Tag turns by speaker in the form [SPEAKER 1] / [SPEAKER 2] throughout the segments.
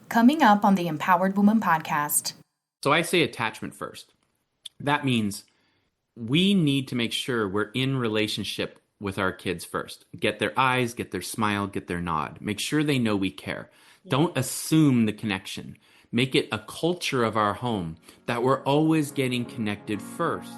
[SPEAKER 1] Coming up on the Empowered Woman podcast.
[SPEAKER 2] So I say attachment first. That means we need to make sure we're in relationship with our kids first. Get their eyes, get their smile, get their nod. Make sure they know we care. Don't assume the connection. Make it a culture of our home that we're always getting connected first.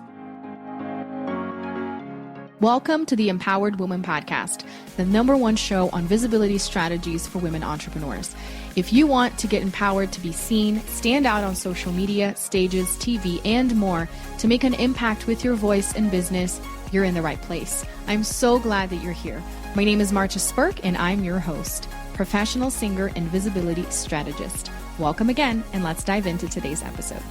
[SPEAKER 3] Welcome to the Empowered Woman podcast, the #1 show on visibility strategies for women entrepreneurs. If you want to get empowered to be seen, stand out on social media, stages, TV, and more to make an impact with your voice and business, you're in the right place. I'm so glad that you're here. My name is Marcia Spurk, and I'm your host, professional singer and visibility strategist. Welcome again, and let's dive into today's episode.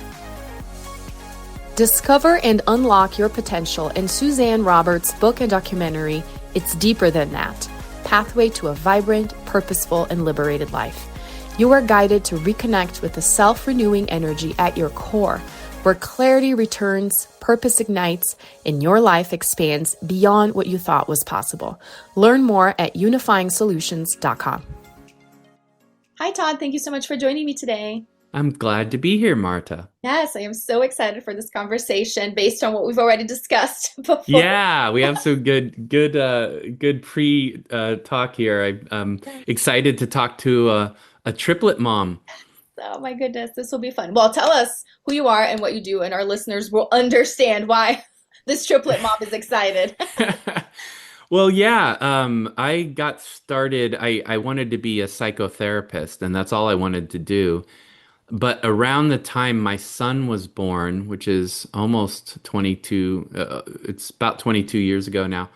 [SPEAKER 3] Discover and unlock your potential in Suzanne Roberts' book and documentary, It's Deeper Than That, Pathway to a Vibrant, Purposeful, and Liberated Life. You are guided to reconnect with the self-renewing energy at your core, where clarity returns, purpose ignites, and your life expands beyond what you thought was possible. Learn more at unifingsolutions.com. Hi, Todd. Thank you so much for joining me today.
[SPEAKER 2] I'm glad to be here, Marta.
[SPEAKER 3] Yes, I am so excited for this conversation based on what we've already discussed before.
[SPEAKER 2] Yeah, we have some good pre-talk here. I'm excited to talk to a triplet mom.
[SPEAKER 3] Oh my goodness, this will be fun. Well, tell us who you are and what you do, and our listeners will understand why this triplet mom is excited.
[SPEAKER 2] Well, yeah, I got started, I wanted to be a psychotherapist, and that's all I wanted to do. But around the time my son was born, which is almost 22, it's about 22 years ago now,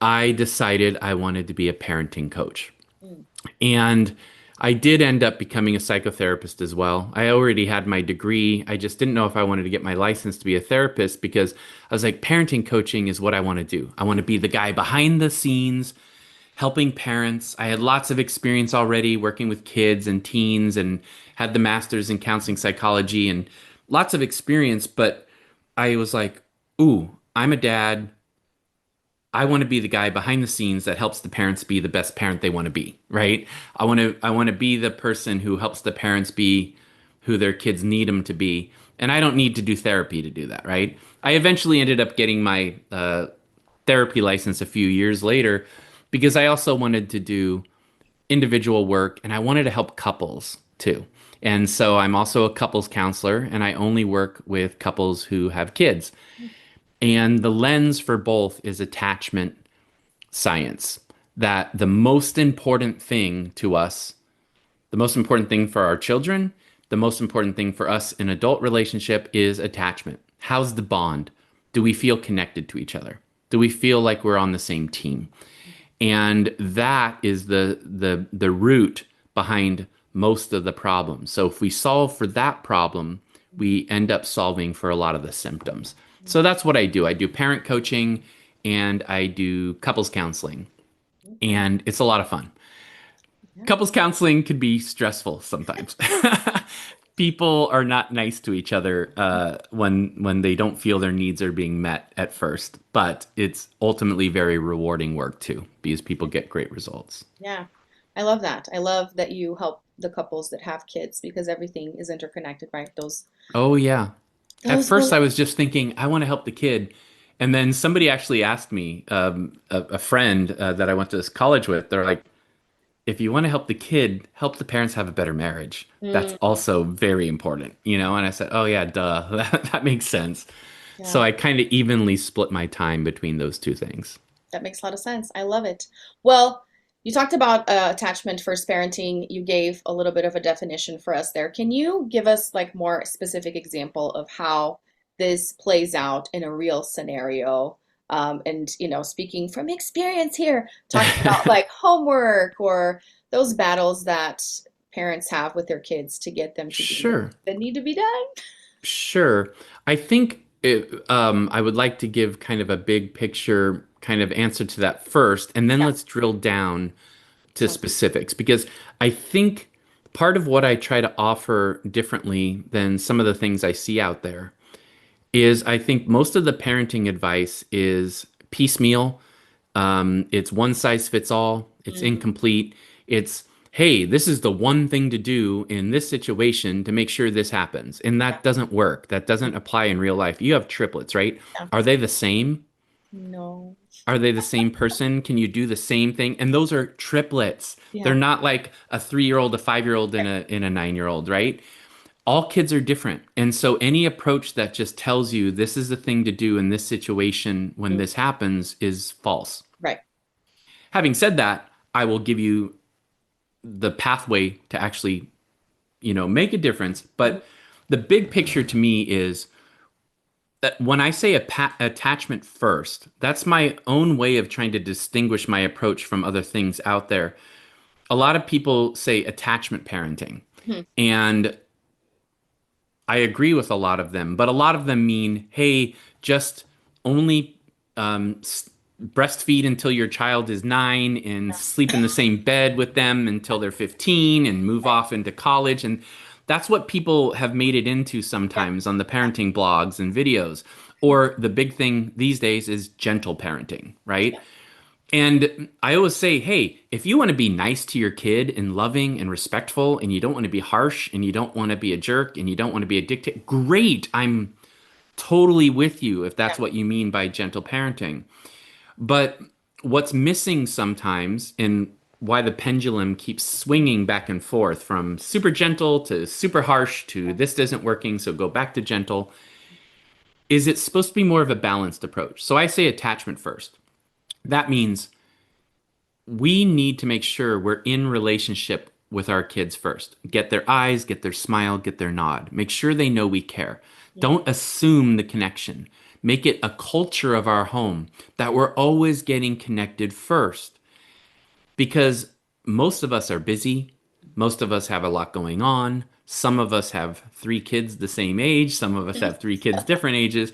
[SPEAKER 2] I decided I wanted to be a parenting coach. And I did end up becoming a psychotherapist as well. I already had my degree. I just didn't know if I wanted to get my license to be a therapist because I was like, parenting coaching is what I want to do. I want to be the guy behind the scenes, helping parents. I had lots of experience already working with kids and teens and had the master's in counseling psychology and lots of experience. But I was like, ooh, I'm a dad. I want to be the guy behind the scenes that helps the parents be the best parent they want to be, right? I want to be the person who helps the parents be who their kids need them to be. And I don't need to do therapy to do that, right? I eventually ended up getting my therapy license a few years later because I also wanted to do individual work and I wanted to help couples too. And so I'm also a couples counselor and I only work with couples who have kids. And the lens for both is attachment science, that the most important thing to us, the most important thing for our children, the most important thing for us in adult relationship is attachment. How's the bond? Do we feel connected to each other? Do we feel like we're on the same team? And that is the root behind most of the problems. So if we solve for that problem, we end up solving for a lot of the symptoms. So that's what I do. I do parent coaching and I do couples counseling. And it's a lot of fun. Couples counseling can be stressful sometimes. People are not nice to each other when they don't feel their needs are being met at first. But it's ultimately very rewarding work too, because people get great results.
[SPEAKER 3] Yeah, I love that. I love that you help the couples that have kids because everything is interconnected, right?
[SPEAKER 2] Oh, yeah. At first,
[SPEAKER 3] Those
[SPEAKER 2] I was just thinking, I want to help the kid. And then somebody actually asked me, a friend that I went to this college with, they're like, if you want to help the kid, help the parents have a better marriage. That's also very important, you know? And I said, oh, yeah, duh, that makes sense. So
[SPEAKER 3] Yeah,
[SPEAKER 2] I kind of evenly split my time between those two things.
[SPEAKER 3] that makes a lot of sense. I love it. Well, you talked about attachment first parenting. You gave a little bit of a definition for us there. Can you give us like more specific example of how this plays out in a real scenario? And speaking from experience here, talking about like homework or those battles that parents have with their kids to get them to do the
[SPEAKER 2] Sure.
[SPEAKER 3] things that need to be done.
[SPEAKER 2] Sure. I think I would like to give kind of a big picture kind of answer to that first, and then
[SPEAKER 3] Yeah,
[SPEAKER 2] let's drill down to
[SPEAKER 3] sounds good.
[SPEAKER 2] specifics because I think part of what I try to offer differently than some of the things I see out there is I think most of the parenting advice is piecemeal. It's one size fits all. It's
[SPEAKER 3] Mm,
[SPEAKER 2] incomplete. It's hey, this is the one thing to do in this situation to make sure this happens. And that doesn't work. That doesn't apply in real life. You have triplets, right?
[SPEAKER 4] Yeah.
[SPEAKER 2] Are they the same?
[SPEAKER 4] No.
[SPEAKER 2] Are they the same person? Can you do the same thing? And those are triplets.
[SPEAKER 4] Yeah.
[SPEAKER 2] They're not like a 3-year-old, a 5-year-old, and a 9-year-old, right? All kids are different. And so any approach that just tells you this is the thing to do in this situation when this happens is false.
[SPEAKER 4] Right.
[SPEAKER 2] Having said that, I will give you the pathway to actually, make a difference. But the big picture to me is that when I say attachment first, that's my own way of trying to distinguish my approach from other things out there. A lot of people say attachment parenting, and I agree with a lot of them, but a lot of them mean, hey, just only breastfeed until your child is 9 and sleep in the same bed with them until they're 15 and move off into college. And that's what people have made it into sometimes on the parenting blogs and videos. Or the big thing these days is gentle parenting, right? And I always say, hey, if you want to be nice to your kid and loving and respectful, and you don't want to be harsh, and you don't want to be a jerk, and you don't want to be a dictator, great. I'm totally with you if that's what you mean by gentle parenting. But what's missing sometimes, and why the pendulum keeps swinging back and forth from super gentle to super harsh to this isn't working, so go back to gentle, is it's supposed to be more of a balanced approach. So I say attachment first. That means we need to make sure we're in relationship with our kids first. Get their eyes, get their smile, get their nod. Make sure they know we care. Don't assume the connection. Make it a culture of our home that we're always getting connected first. Because most of us are busy. Most of us have a lot going on. Some of us have 3 kids the same age. Some of us have 3 kids different ages.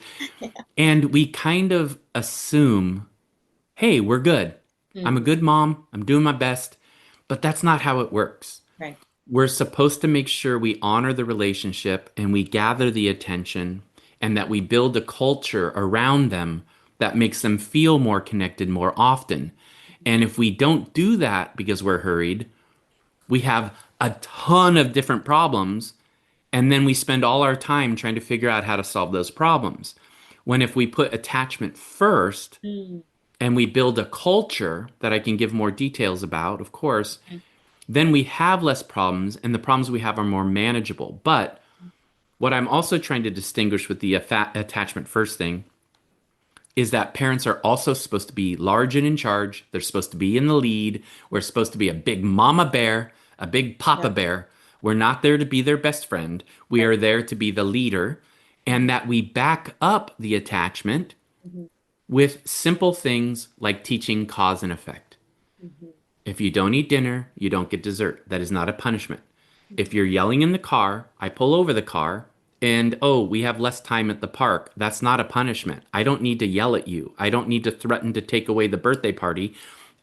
[SPEAKER 2] And we kind of assume, hey, we're good. I'm a good mom. I'm doing my best. But that's not how it works.
[SPEAKER 4] Right.
[SPEAKER 2] We're supposed to make sure we honor the relationship and we gather the attention and that we build a culture around them that makes them feel more connected more often. And if we don't do that because we're hurried, we have a ton of different problems, and then we spend all our time trying to figure out how to solve those problems. When if we put attachment first and we build a culture that I can give more details about, of course, then we have less problems, and the problems we have are more manageable. But what I'm also trying to distinguish with the attachment first thing is that parents are also supposed to be large and in charge. They're supposed to be in the lead. We're supposed to be a big mama bear, a big papa bear. We're not there to be their best friend. We are there to be the leader, and that we back up the attachment with simple things like teaching cause and effect. If you don't eat dinner, you don't get dessert. That is not a punishment. If you're yelling in the car, I pull over the car, and we have less time at the park. That's not a punishment. I don't need to yell at you. I don't need to threaten to take away the birthday party.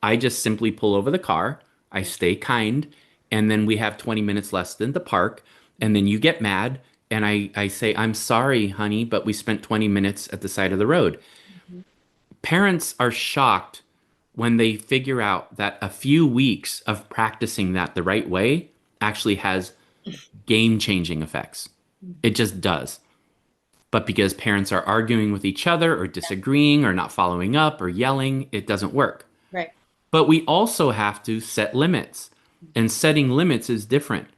[SPEAKER 2] I just simply pull over the car. I stay kind, and then we have 20 minutes less in the park, and then you get mad, and I say, I'm sorry, honey, but we spent 20 minutes at the side of the road. Parents are shocked when they figure out that a few weeks of practicing that the right way actually has game-changing effects. It just does. But because parents are arguing with each other or disagreeing or not following up or yelling, it doesn't work.
[SPEAKER 4] Right.
[SPEAKER 2] But we also have to set limits. And setting limits is different.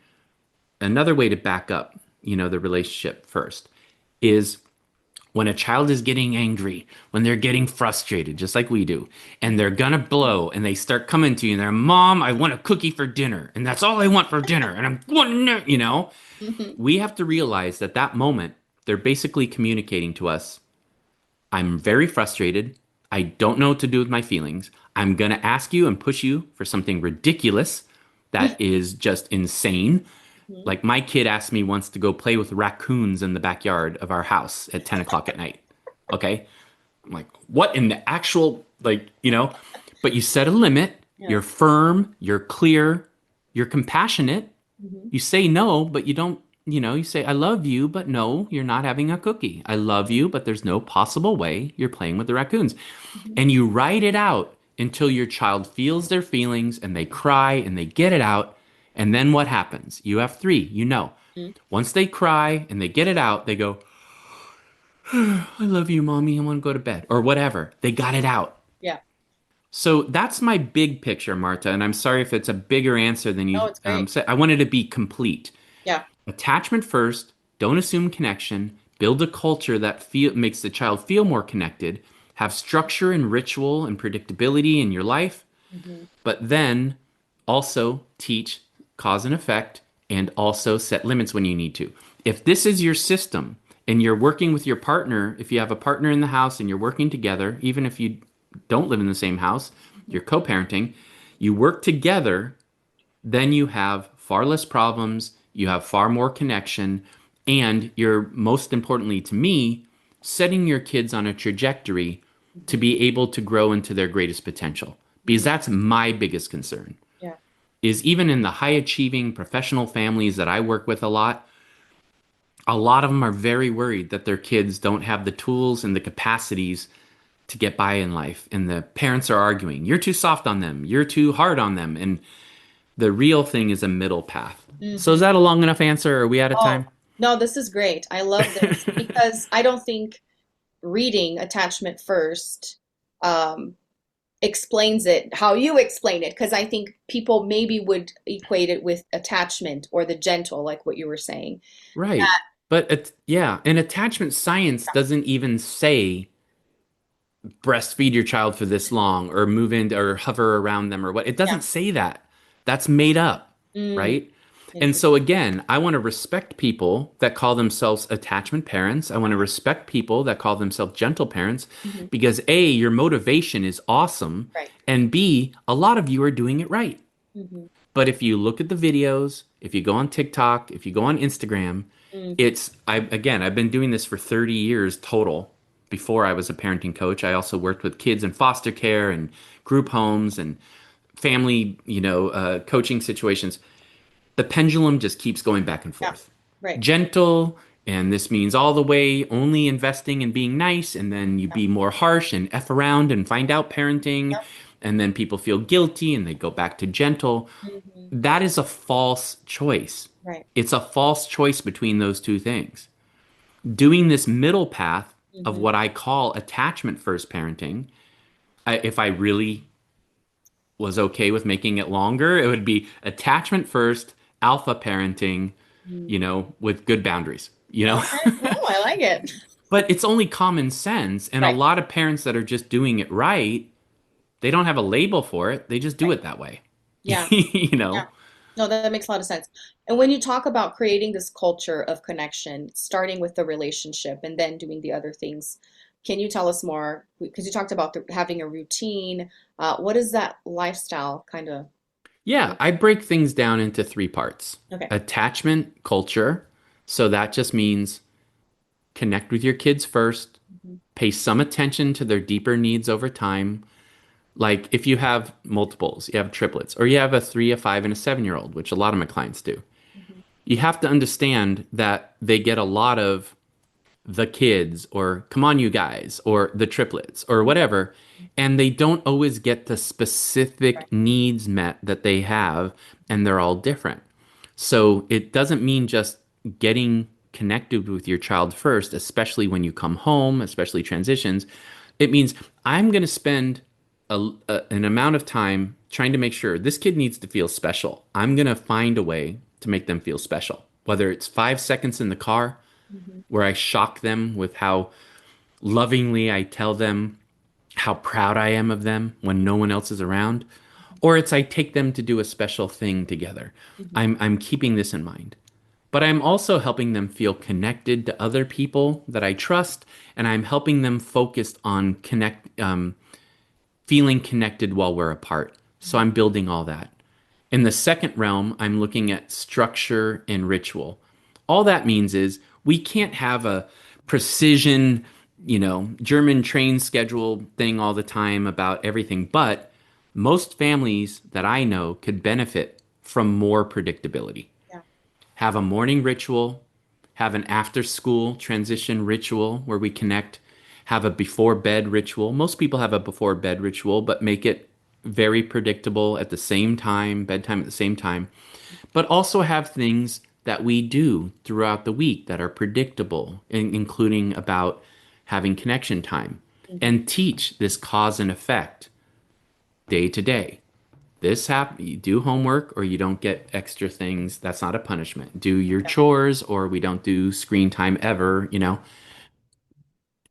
[SPEAKER 2] Another way to back up, the relationship first is when a child is getting angry, when they're getting frustrated, just like we do, and they're gonna blow, and they start coming to you, and they're, Mom, I want a cookie for dinner, and that's all I want for dinner, and I'm going, we have to realize that moment, they're basically communicating to us, I'm very frustrated, I don't know what to do with my feelings, I'm gonna ask you and push you for something ridiculous that is just insane. Like my kid asked me once to go play with raccoons in the backyard of our house at 10 o'clock at night. Okay. I'm like, what in the actual, but you set a limit, you're firm, you're clear, you're compassionate. You say no, but you don't, you say, I love you, but no, you're not having a cookie. I love you, but there's no possible way you're playing with the raccoons. And you write it out until your child feels their feelings and they cry and they get it out. And then what happens? You have three, you know.
[SPEAKER 3] Mm.
[SPEAKER 2] Once they cry and they get it out, they go, I love you, mommy. I want to go to bed or whatever. They got it out.
[SPEAKER 3] Yeah.
[SPEAKER 2] So that's my big picture, Marta. And I'm sorry if it's a bigger answer than
[SPEAKER 3] No,
[SPEAKER 2] you
[SPEAKER 3] it's great.
[SPEAKER 2] said. I wanted to be complete.
[SPEAKER 3] Yeah.
[SPEAKER 2] Attachment first. Don't assume connection. Build a culture that makes the child feel more connected. Have structure and ritual and predictability in your life.
[SPEAKER 3] Hmm.
[SPEAKER 2] But then also teach cause and effect and also set limits when you need to. If this is your system and you're working with your partner, if you have a partner in the house and you're working together, even if you don't live in the same house, you're co parenting, you work together, then you have far less problems, you have far more connection, and you're most importantly to me, setting your kids on a trajectory to be able to grow into their greatest potential. Because that's my biggest concern.
[SPEAKER 3] Yeah.
[SPEAKER 2] Is even in the high achieving professional families that I work with a lot of them are very worried that their kids don't have the tools and the capacities to get by in life. And the parents are arguing, you're too soft on them, you're too hard on them. And the real thing is a middle path. So is
[SPEAKER 3] Hmm.
[SPEAKER 2] that a long enough answer? Are we out of
[SPEAKER 3] Oh,
[SPEAKER 2] time?
[SPEAKER 3] no, this is great. I love this because I don't think reading Attachment First um, explains it how you explain it, because I think people maybe would equate it with attachment or the gentle, like what you were saying.
[SPEAKER 2] Right. But yeah, and attachment science doesn't even say breastfeed your child for this long or move in or hover around them or what. It
[SPEAKER 3] Yeah.
[SPEAKER 2] doesn't say that. That's made up,
[SPEAKER 3] Mm,
[SPEAKER 2] right? And
[SPEAKER 3] interesting.
[SPEAKER 2] so again, I want to respect people that call themselves attachment parents. I want to respect people that call themselves gentle parents
[SPEAKER 3] Hmm.
[SPEAKER 2] because A, your motivation is awesome,
[SPEAKER 3] Right.
[SPEAKER 2] and B, a lot of you are doing it right.
[SPEAKER 3] Hmm.
[SPEAKER 2] But if you look at the videos, if you go on TikTok, if you go on Instagram,
[SPEAKER 3] Hmm.
[SPEAKER 2] I've been doing this for 30 years total. Before I was a parenting coach, I also worked with kids in foster care and group homes and family, coaching situations. The pendulum just keeps going back and
[SPEAKER 3] Yeah.
[SPEAKER 2] forth.
[SPEAKER 3] Right.
[SPEAKER 2] Gentle, and this means all the way only investing and being nice, and then you
[SPEAKER 3] Yeah.
[SPEAKER 2] be more harsh and F around and find out parenting,
[SPEAKER 3] Yep.
[SPEAKER 2] and then people feel guilty and they go back to gentle.
[SPEAKER 3] Hmm.
[SPEAKER 2] That is a false choice.
[SPEAKER 3] Right.
[SPEAKER 2] It's a false choice between those two things. Doing this middle path of
[SPEAKER 3] Hmm.
[SPEAKER 2] what I call attachment first parenting, if I really was okay with making it longer, it would be attachment first, alpha parenting, with good boundaries,
[SPEAKER 3] Okay. No, I like it.
[SPEAKER 2] But it's only common sense. And a
[SPEAKER 3] Right.
[SPEAKER 2] lot of parents that are just doing it right, they don't have a label for it. They just do
[SPEAKER 3] Right.
[SPEAKER 2] it that way.
[SPEAKER 3] Yeah.
[SPEAKER 2] you
[SPEAKER 3] Yeah.
[SPEAKER 2] know?
[SPEAKER 3] No, that makes a lot of sense. And when you talk about creating this culture of connection, starting with the relationship and then doing the other things, can you tell us more? Because you talked about having a routine. What is that lifestyle kind of?
[SPEAKER 2] Yeah, I break things down into three parts.
[SPEAKER 3] Okay.
[SPEAKER 2] Attachment culture. So that just means connect with your kids first,
[SPEAKER 3] Hmm.
[SPEAKER 2] pay some attention to their deeper needs over time. Like if you have multiples, you have triplets, or you have a 3, a 5, and a 7-year-old, which a lot of my clients do,
[SPEAKER 3] Hmm.
[SPEAKER 2] you have to understand that they get a lot of the kids or come on you guys or the triplets or whatever, and they don't always get the
[SPEAKER 3] Right.
[SPEAKER 2] specific needs met that they have, and they're all different. So it doesn't mean just getting connected with your child first, especially when you come home, especially transitions. It means I'm going to spend an amount of time trying to make sure this kid needs to feel special. I'm going to find a way to make them feel special, whether it's 5 seconds in the car
[SPEAKER 3] Hmm.
[SPEAKER 2] where I shock them with how lovingly I tell them how proud I am of them when no one else is around, or it's I take them to do a special thing together.
[SPEAKER 3] Hmm.
[SPEAKER 2] I'm keeping this in mind. But I'm also helping them feel connected to other people that I trust, and I'm helping them focus on feeling connected while we're apart. So I'm building all that. In the second realm, I'm looking at structure and ritual. All that means is we can't have a precision, German train schedule thing all the time about everything, but most families that I know could benefit from more predictability.
[SPEAKER 3] Yeah.
[SPEAKER 2] Have a morning ritual, have an after school transition ritual where we connect, have a before bed ritual. Most people have a before bed ritual, but make it very predictable at the same time, bedtime at the same time, but also have things that we do throughout the week that are predictable, including about having connection time, and teach this cause and effect day to day. This happen, you do homework or you don't get extra things. That's not a punishment. Do your chores or we don't do screen time ever.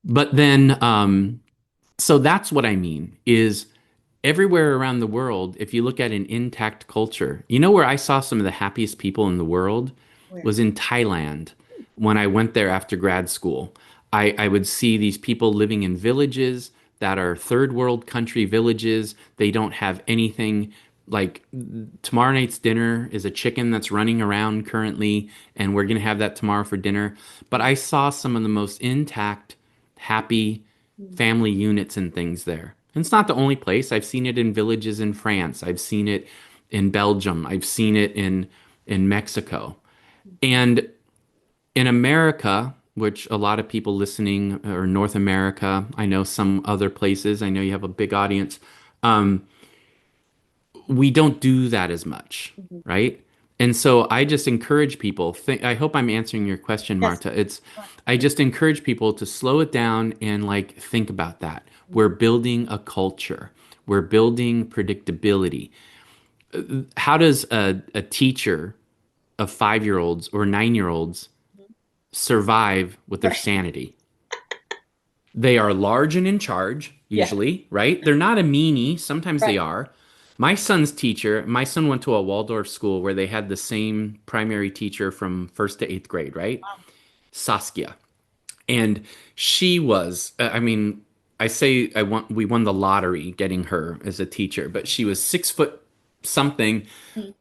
[SPEAKER 2] But then, so that's what I mean is everywhere around the world, if you look at an intact culture, where I saw some of the happiest people in the world
[SPEAKER 4] Where?
[SPEAKER 2] was in Thailand when I went there after grad school. I would see these people living in villages that are third world country villages. They don't have anything. Like tomorrow night's dinner is a chicken that's running around currently, and we're going to have that tomorrow for dinner. But I saw some of the most intact, happy family units and things there. And it's not the only place. I've seen it in villages in France. I've seen it in Belgium. I've seen it in Mexico. And in America, which a lot of people listening, or North America, I know some other places, I know you have a big audience. We don't do that as much, right? And so I just encourage people, I hope I'm answering your question,
[SPEAKER 4] Yes.
[SPEAKER 2] Marta. I just encourage people to slow it down and like think about that. We're building a culture. We're building predictability. How does a teacher of 5-year-olds or 9-year-olds survive with their
[SPEAKER 4] Right.
[SPEAKER 2] sanity? They are large and in charge,
[SPEAKER 4] Yeah.
[SPEAKER 2] usually, right? They're not a meanie. Sometimes they
[SPEAKER 4] Right.
[SPEAKER 2] are. My son went to a Waldorf school where they had the same primary teacher from first to eighth grade, right? Saskia. And she was, I mean, we won the lottery getting her as a teacher, but she was 6 foot something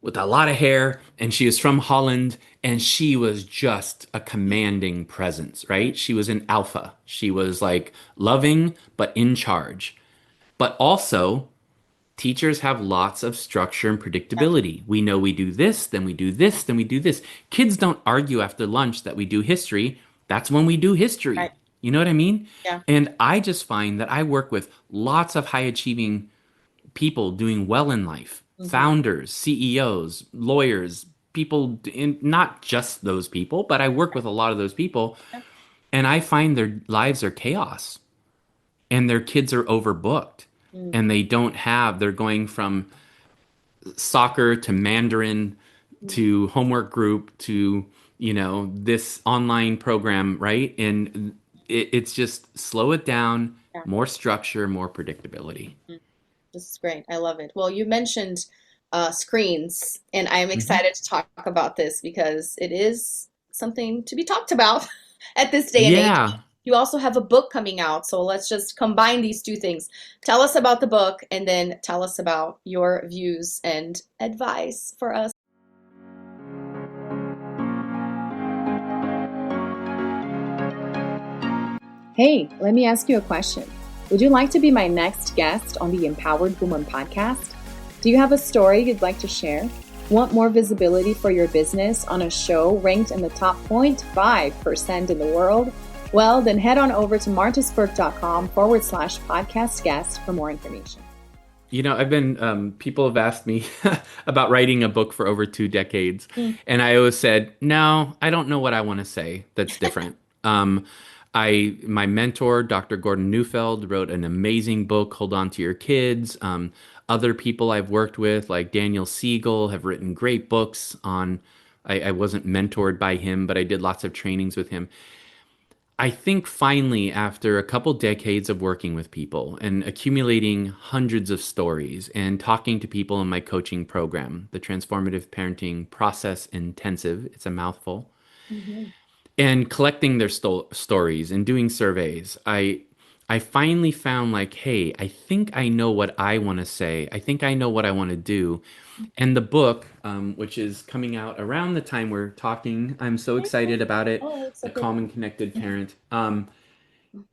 [SPEAKER 2] with a lot of hair, and she was from Holland, and she was just a commanding presence, right? She was an alpha. She was like loving, but in charge. But also, teachers have lots of structure and predictability. We know we do this, then we do this, then we do this. Kids don't argue after lunch that we do history. That's when we do history.
[SPEAKER 4] Right.
[SPEAKER 2] You know what I mean?
[SPEAKER 4] Yeah.
[SPEAKER 2] And I just find that I work with lots of high achieving people doing well in life, founders, CEOs, lawyers, people, not just those people, but I work with a lot of those people. And I find their lives are chaos and their kids are overbooked and they're going from soccer to Mandarin to homework group to, this online program, right? And it's just slow it down,
[SPEAKER 4] Yeah.
[SPEAKER 2] more structure, more predictability.
[SPEAKER 4] This is great. I love it. Well, you mentioned screens, and I'm
[SPEAKER 2] Mm-hmm.
[SPEAKER 4] excited to talk about this because it is something to be talked about at this day and age.
[SPEAKER 2] Yeah.
[SPEAKER 4] You also have a book coming out, so let's just combine these two things. Tell us about the book, and then tell us about your views and advice for us.
[SPEAKER 3] Hey, let me ask you a question. Would you like to be my next guest on the Empowered Woman podcast? Do you have a story you'd like to share? Want more visibility for your business on a show ranked in the top 0.5% in the world? Well, then head on over to martasburke.com/podcast guest for more information.
[SPEAKER 2] People have asked me about writing a book for over 2 decades. And I always said, no, I don't know what I want to say that's different. My mentor, Dr. Gordon Neufeld, wrote an amazing book, Hold On to Your Kids. Other people I've worked with, like Daniel Siegel, have written great books on, I wasn't mentored by him, but I did lots of trainings with him. I think finally, after a couple decades of working with people and accumulating hundreds of stories and talking to people in my coaching program, the Transformative Parenting Process Intensive, it's a mouthful, and collecting their stories and doing surveys, I finally found like, hey, I think I know what I want to say. I think I know what I want to do. And the book, which is coming out around the time we're talking, I'm so excited about it,
[SPEAKER 4] Oh, it's so
[SPEAKER 2] A
[SPEAKER 4] good.
[SPEAKER 2] Calm and Connected Parent,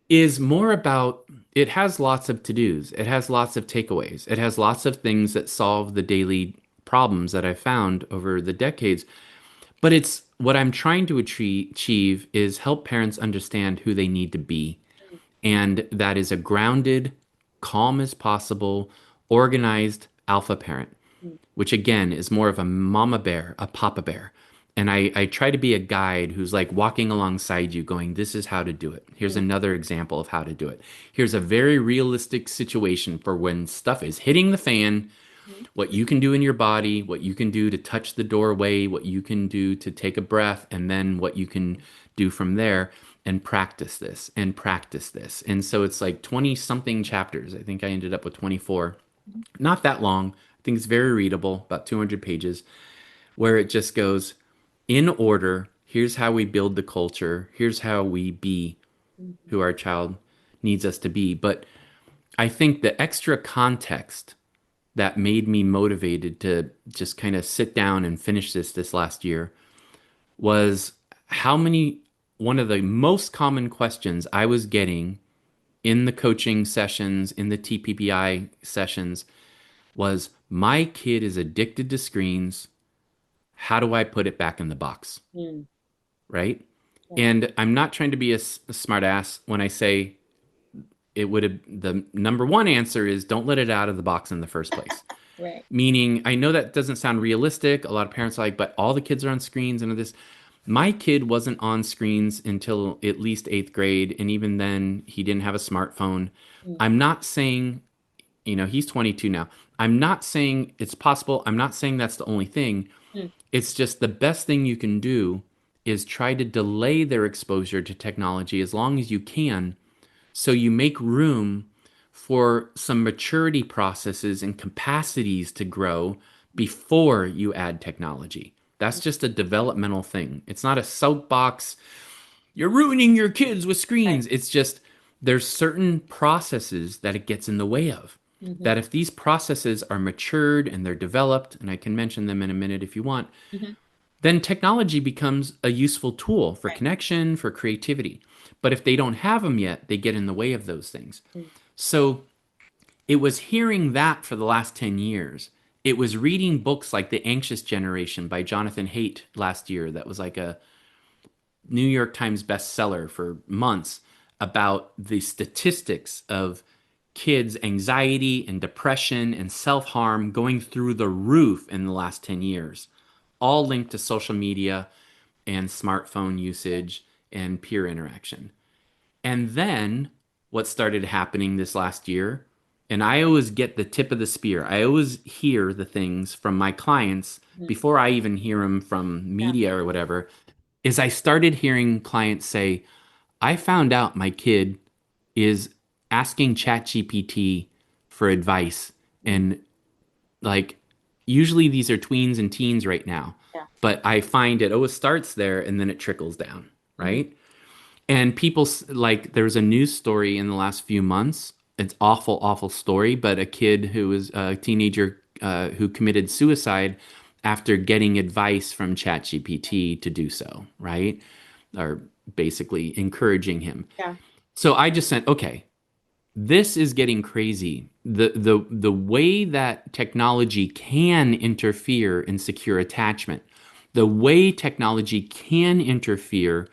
[SPEAKER 2] is more about, it has lots of to-dos. It has lots of takeaways. It has lots of things that solve the daily problems that I've found over the decades. But it's what I'm trying to achieve is help parents understand who they need to be. And that is a grounded, calm as possible, organized alpha parent, which again is more of a mama bear, a papa bear. And I try to be a guide who's like walking alongside you going, this is how to do it. Here's another example of how to do it. Here's a very realistic situation for when stuff is hitting the fan, what you can do in your body, what you can do to touch the doorway, what you can do to take a breath, and then what you can do from there and practice this and practice this. And so it's like 20 something chapters. I think I ended up with 24. Not that long. I think it's very readable, about 200 pages, where it just goes in order. Here's how we build the culture. Here's how we be who our child needs us to be. But I think the extra context that made me motivated to just kind of sit down and finish this last year was one of the most common questions I was getting in the coaching sessions, in the TPPI sessions, was my kid is addicted to screens. How do I put it back in the box? Right? Yeah. And I'm not trying to be a smart ass when I say the number one answer is don't let it out of the box in the first place.
[SPEAKER 4] Right.
[SPEAKER 2] Meaning, I know that doesn't sound realistic. A lot of parents are like, but all the kids are on screens and this. My kid wasn't on screens until at least 8th grade. And even then, he didn't have a smartphone. I'm not saying, he's 22 now. I'm not saying it's possible. I'm not saying that's the only thing. It's just the best thing you can do is try to delay their exposure to technology as long as you can, so you make room for some maturity processes and capacities to grow before you add technology. That's just a developmental thing. It's not a soapbox. You're ruining your kids with screens. Right. It's just there's certain processes that it gets in the way of. That if these processes are matured and they're developed, and I can mention them in a minute if you want, then technology becomes a useful tool for connection, for creativity. But if they don't have them yet, they get in the way of those things. So it was hearing that for the last 10 years. It was reading books like The Anxious Generation by Jonathan Haidt last year. That was like a New York Times bestseller for months about the statistics of kids' anxiety and depression and self-harm going through the roof in the last 10 years, all linked to social media and smartphone usage and peer interaction. And then what started happening this last year, and I always get the tip of the spear. I always hear the things from my clients before I even hear them from media or whatever, is I started hearing clients say, I found out my kid is asking ChatGPT for advice. And like, usually these are tweens and teens right now. But I find it always starts there and then it trickles down, right? And people, like, there's a news story in the last few months. It's awful, awful story, but a kid who was a teenager who committed suicide after getting advice from ChatGPT to do so, right? Or basically encouraging him. So I just said, okay, this is getting crazy. The way that technology can interfere in secure attachment, the way technology can interfere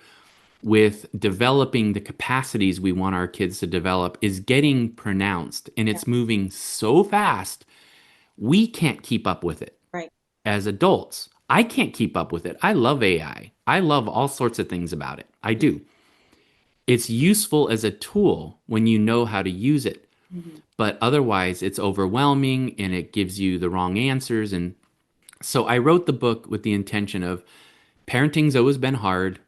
[SPEAKER 2] with developing the capacities we want our kids to develop is getting pronounced, and it's moving so fast, we can't keep up with it. As adults, I can't keep up with it. I love AI. I love all sorts of things about it. I do. It's useful as a tool when you know how to use it. But otherwise, it's overwhelming and it gives you the wrong answers. And so I wrote the book with the intention of parenting's always been hard.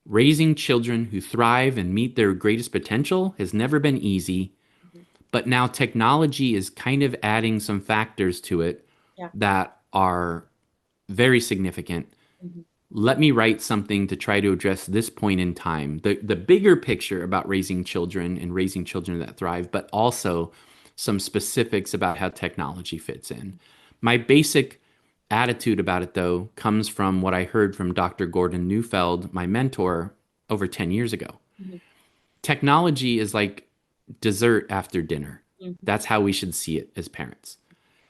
[SPEAKER 2] Raising children who thrive and meet their greatest potential has never been easy. But now technology is kind of adding some factors to it that are very significant. Let me write something to try to address this point in time, the bigger picture about raising children and raising children that thrive, but also some specifics about how technology fits in. My basic attitude about it, though, comes from what I heard from Dr. Gordon Neufeld, my mentor, over 10 years ago. Technology is like dessert after dinner. That's how we should see it as parents.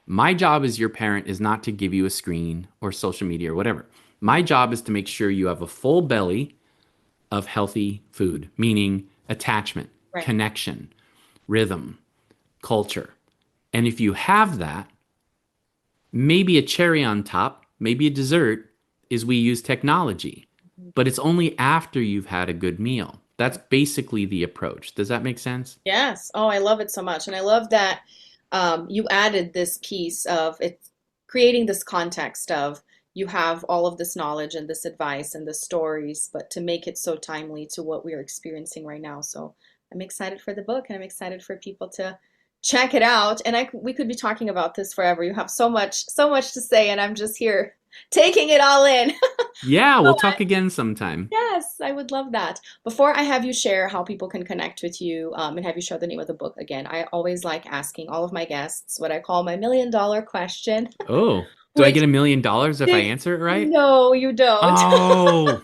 [SPEAKER 2] My job as your parent is not to give you a screen or social media or whatever. My job is to make sure you have a full belly of healthy food, meaning attachment, connection, rhythm, culture. And if you have that, maybe a cherry on top, maybe a dessert is we use technology, but it's only after you've had a good meal. That's basically the approach. Does that make sense?
[SPEAKER 4] Yes. Oh, I love it so much. And I love that you added this piece of it, creating this context of you have all of this knowledge and this advice and the stories, but to make it so timely to what we're experiencing right now. So I'm excited for the book and I'm excited for people to check it out. And we could be talking about this forever. You have so much to say, and I'm just here taking it all in.
[SPEAKER 2] Yeah, we'll talk again sometime.
[SPEAKER 4] Yes, I would love that. Before I have you share how people can connect with you and have you share the name of the book again, I always like asking all of my guests what I call my $1 million question,
[SPEAKER 2] Oh, do I
[SPEAKER 4] which
[SPEAKER 2] get $1 million if I answer it right?
[SPEAKER 4] no, you don't.
[SPEAKER 2] Oh,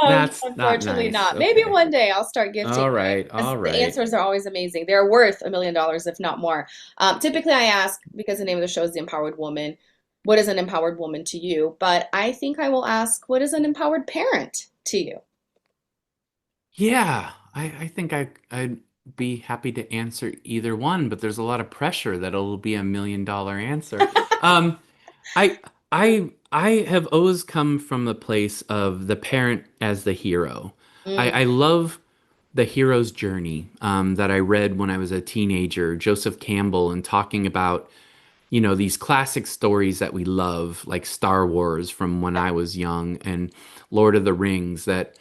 [SPEAKER 2] that's not
[SPEAKER 4] Unfortunately
[SPEAKER 2] nice.
[SPEAKER 4] not. Maybe
[SPEAKER 2] Okay.
[SPEAKER 4] one day I'll start gifting
[SPEAKER 2] All
[SPEAKER 4] them
[SPEAKER 2] right.
[SPEAKER 4] because
[SPEAKER 2] All
[SPEAKER 4] the
[SPEAKER 2] right.
[SPEAKER 4] answers are always amazing. They're worth $1 million, if not more. Typically, I ask, because the name of the show is The Empowered Woman, what is an empowered woman to you? But I think I will ask, what is an empowered parent to you?
[SPEAKER 2] Yeah, I think I'd be happy to answer either one, but there's a lot of pressure that it'll be $1 million answer. Um, I have always come from the place of the parent as the hero.
[SPEAKER 4] Mm,
[SPEAKER 2] I love the hero's journey that I read when I was a teenager, Joseph Campbell, and talking about, these classic stories that we love, like Star Wars from when I was young and Lord of the Rings, that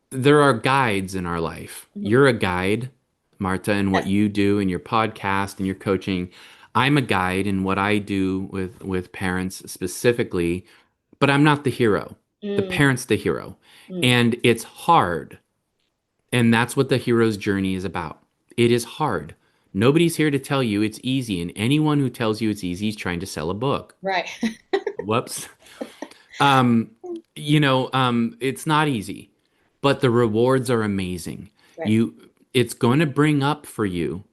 [SPEAKER 2] there are guides in our life.
[SPEAKER 4] mhm.
[SPEAKER 2] You're a guide, Marta, in what
[SPEAKER 4] Yes.
[SPEAKER 2] you do in your podcast and your coaching. I'm a guide in what I do with parents specifically, but I'm not the hero. The
[SPEAKER 4] Mm,
[SPEAKER 2] parent's the hero.
[SPEAKER 4] mm,
[SPEAKER 2] And it's hard. And that's what the hero's journey is about. It is hard. Nobody's here to tell you it's easy, and anyone who tells you it's easy is trying to sell a book.
[SPEAKER 4] right.
[SPEAKER 2] Whoops. Um, it's not easy, but the rewards are amazing.
[SPEAKER 4] Right.
[SPEAKER 2] You, it's going to bring up for you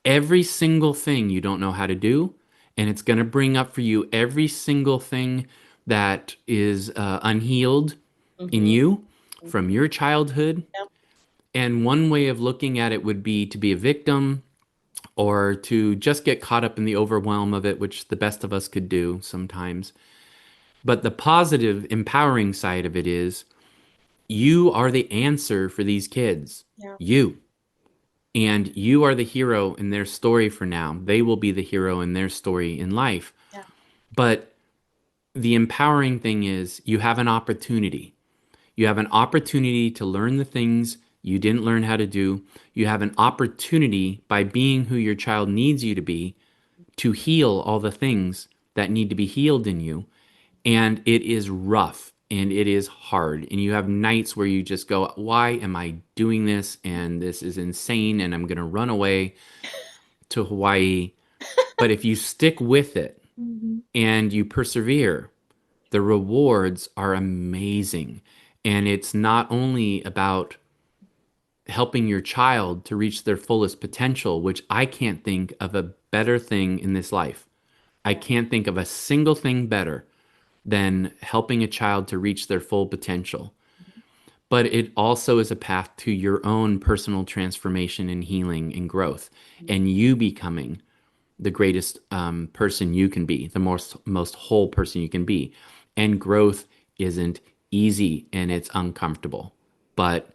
[SPEAKER 2] every single thing you don't know how to do, and it's going to bring up for you every single thing that is unhealed in
[SPEAKER 4] Hmm.
[SPEAKER 2] you from your childhood.
[SPEAKER 4] Yep.
[SPEAKER 2] And one way of looking at it would be to be a victim or to just get caught up in the overwhelm of it, which the best of us could do sometimes. But the positive, empowering side of it is you are the answer for these kids.
[SPEAKER 4] Yeah.
[SPEAKER 2] You. And you are the hero in their story for now. They will be the hero in their story in life.
[SPEAKER 4] Yeah.
[SPEAKER 2] But the empowering thing is you have an opportunity. You have an opportunity to learn the things you didn't learn how to do. You have an opportunity by being who your child needs you to be to heal all the things that need to be healed in you. And it is rough and it is hard. And you have nights where you just go, why am I doing this? And this is insane. And I'm going to run away to Hawaii. But if you stick with it
[SPEAKER 4] Hmm.
[SPEAKER 2] and you persevere, the rewards are amazing. And it's not only about helping your child to reach their fullest potential, which I can't think of a better thing in this life. I can't think of a single thing better than helping a child to reach their full potential. But it also is a path to your own personal transformation and healing and growth, and you becoming the greatest person you can be, the most whole person you can be. And growth isn't easy and it's uncomfortable, but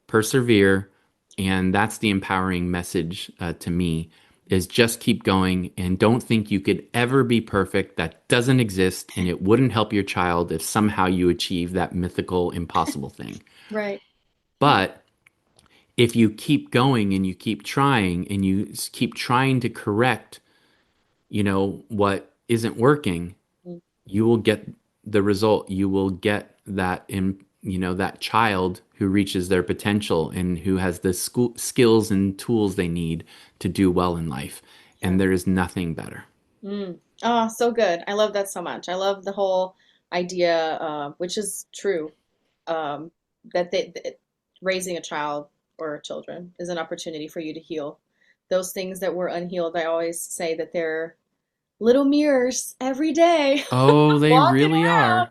[SPEAKER 2] persevere. And that's the empowering message to me is just keep going and don't think you could ever be perfect. That doesn't exist, and it wouldn't help your child if somehow you achieve that mythical impossible thing.
[SPEAKER 4] Right.
[SPEAKER 2] But if you keep going and you keep trying and you keep trying to correct, what isn't working,
[SPEAKER 4] Mm.
[SPEAKER 2] you will get the result. You will get that that child who reaches their potential and who has the skills and tools they need to do well in life.
[SPEAKER 4] Yeah.
[SPEAKER 2] And there is nothing better.
[SPEAKER 4] Mm. Oh, so good. I love that so much. I love the whole idea, which is true, um, that raising a child or children is an opportunity for you to heal those things that were unhealed. I always say that they're little mirrors every day
[SPEAKER 2] Oh, they
[SPEAKER 4] walking
[SPEAKER 2] really
[SPEAKER 4] around.
[SPEAKER 2] are.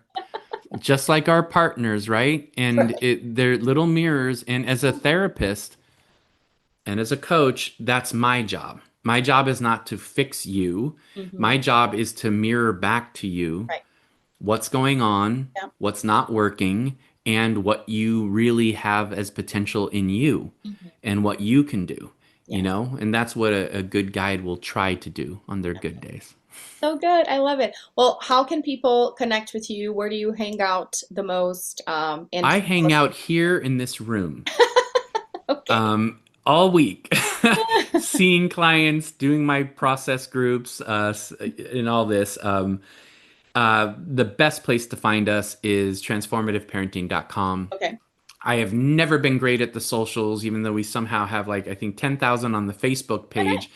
[SPEAKER 2] Just like our partners, right? And
[SPEAKER 4] Right.
[SPEAKER 2] they're little mirrors. And as a therapist and as a coach, that's my job. My job is not to fix you. My job is to mirror back to you
[SPEAKER 4] Right.
[SPEAKER 2] what's going on,
[SPEAKER 4] Yeah.
[SPEAKER 2] what's not working, and what you really have as potential in you and what you can do, you
[SPEAKER 4] Yes.
[SPEAKER 2] know? And that's what a good guide will try to do on their good days.
[SPEAKER 4] So good. I love it. Well, how can people connect with you? Where do you hang out the most? And
[SPEAKER 2] I hang out here in this room
[SPEAKER 4] okay.
[SPEAKER 2] all week, seeing clients, doing my process groups, and all this. The best place to find us is transformativeparenting.com.
[SPEAKER 4] Okay.
[SPEAKER 2] I have never been great at the socials, even though we somehow have like, I think 10,000 on the Facebook page.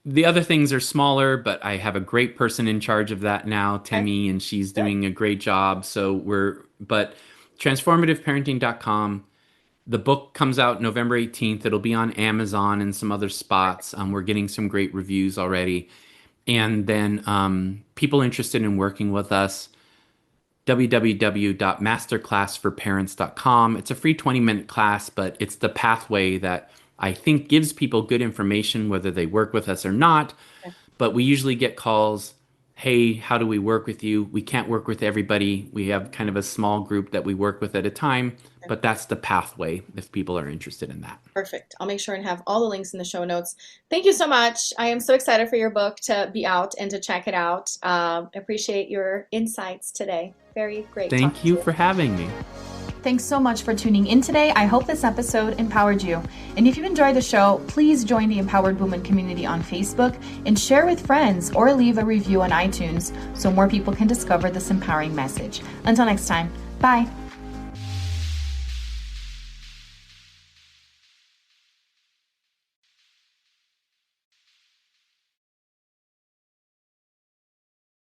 [SPEAKER 2] The other things are smaller, but I have a great person in charge of that now,
[SPEAKER 4] Okay.
[SPEAKER 2] Temi, and she's doing a great job. But transformativeparenting.com. The book comes out November 18th. It'll be on Amazon and some other spots. We're getting some great reviews already. And then people interested in working with us, www.masterclassforparents.com. It's a free 20-minute class, but it's the pathway that I think gives people good information, whether they work with us or not. But we usually get calls, hey, how do we work with you? We can't work with everybody. We have kind of a small group that we work with at a time, but that's the pathway if people are interested in that.
[SPEAKER 4] Perfect. I'll make sure and have all the links in the show notes. Thank you so much. I am so excited for your book to be out and to check it out. Appreciate your insights today. Very great.
[SPEAKER 2] Thank you for having me.
[SPEAKER 1] Thanks so much for tuning in today. I hope this episode empowered you. And if you enjoyed the show, please join the Empowered Woman community on Facebook and share with friends or leave a review on iTunes so more people can discover this empowering message. Until next time, bye.